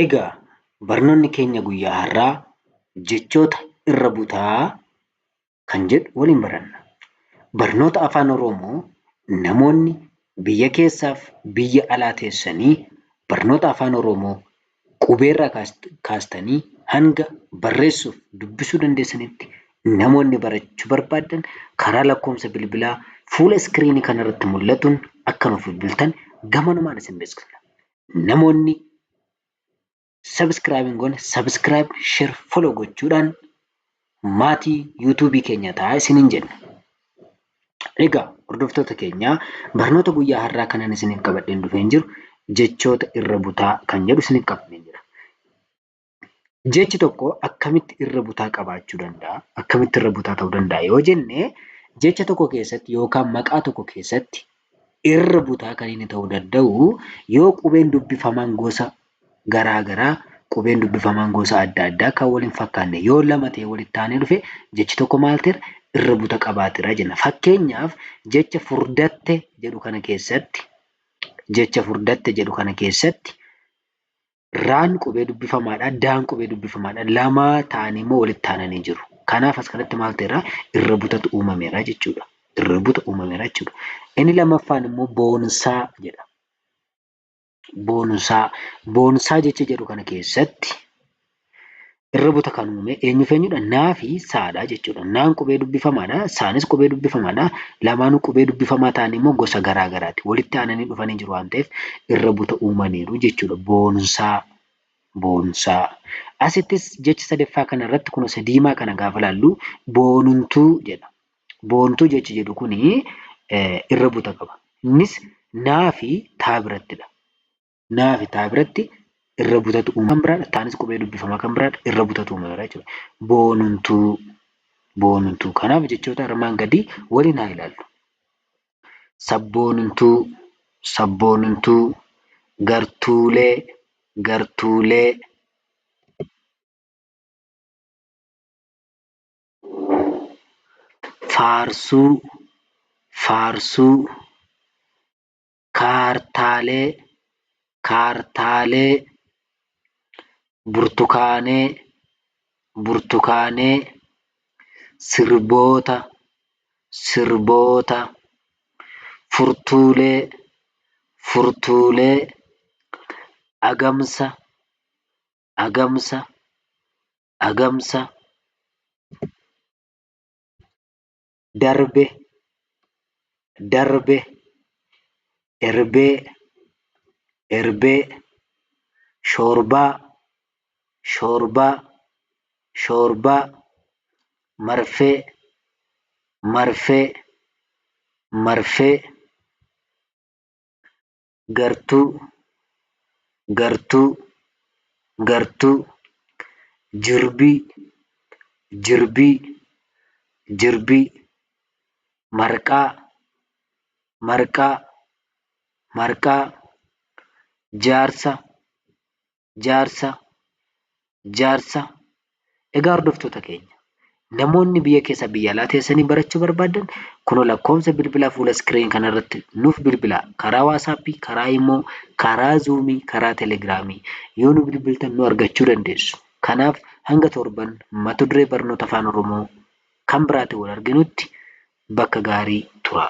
Egaa barnoonni keenya guyyaa har'aa jechoota irra butaa kan jedhu waliin baranna. Barnoota afaan Oromoo namoonni biyya keessaaf biyya alaa teessanii barnoota afaan Oromoo qubeerraa kaastanii hanga barreessuuf dubbisuu dandeessanitti namoonni barachuu barbaadan karaa lakkoofsa bilbilaa fuula iskiriinii kanarratti mul'atuun akka nuuf bilbiltan gamanumaan isin beeksifna. Namoonni sabskiraayib hin goone sabskiraayib, sheer, foloo gochuudhaan maatii yuutuubii keenya ta'aa isiniin jenna. Egaa hordoftoota keenyaa barnoota guyyaa har'aa kanan isiniif qabadheen dhufeen jiru jechoota irra butaa kan jedhu isiniif qabadheen jira. Jechi tokko akkamitti irra butaa qabaachuu danda'a? Akkamitti irra butaa ta'uu danda'a yoo jenne jecha tokko keessatti yookaan maqaa tokko keessatti irra butaa kan inni ta'uu danda'u yoo qubeen dubbifamaan gosa garaagaraa qubeen dubbifamaan gosa adda addaa kan waliin fakkaanne yoo lama ta'e walitti aanee dhufe jechi tokko maal ta'eera? Irra buta qabaateera jenna. Fakkeenyaaf jecha furdatte jedhu kana keessatti raan qubee dubbifamaadha, daan qubee dubbifamaadha. Lama ta'anii immoo walitti aananii jiru. Kanaaf as kanatti maal ta'eera? Irra butatu uumameera jechuudha. Irra buta uumameera jechuudha. Inni lammaffaan immoo boonsaa jedha. Boonsaa jecha jedhu kana keessatti irra buta kan uume eenyuudha? Naa fi saadha jechuudha. Naan qubee dubbifamaadha, saanis qubee dubbifamaadha. Lamaanuu qubee dubbifamaa ta'anii immoo gosa garaa garaati. Walitti aananii dhufanii jiru waan ta'eef irra buta uumaniiru jechuudha. Boonsaa. Asittis jecha sadaffaa kanarratti kunuunsa diimaa kana gaafa ilaallu boonuntuu jedha. Boontuu jechi jedhu kuni irra buta qaba. Innis naa fi taa birattidha. Naa fi taa biratti irra butatu uumamaa kan biraadha. Taanis qubee dubbifamaa kan biraadha. Irra butatu uumameera jechuudha. Boonuntuu. Kanaaf jechoota armaan gadii waliin haa ilaallu. Sabboonuntuu. Gartuulee. Faarsuu. Kaartaalee. Burtukaanee. Sirboota. Furtuulee. Agamsa. Darbe. Erbee. Shoorbaa. Marfee. Gartuu. Jirbii. Marqaa. Jaarsa. Egaa hordoftoota keenya namoonni biyya keessa biyya alaa teessanii barachuu barbaadan kunoo lakkoofsa bilbilaa fuula iskiriin kanarratti nuuf bilbilaa. Karaa waasaappii, karaa immoo karaa zuumii, karaa telegiraamii yoo nu bilbiltan nu argachuu dandeessu. Kanaaf hanga torban mata duree barnoota afaan Oromoo kan biraatiin wal arginutti bakka gaarii tura.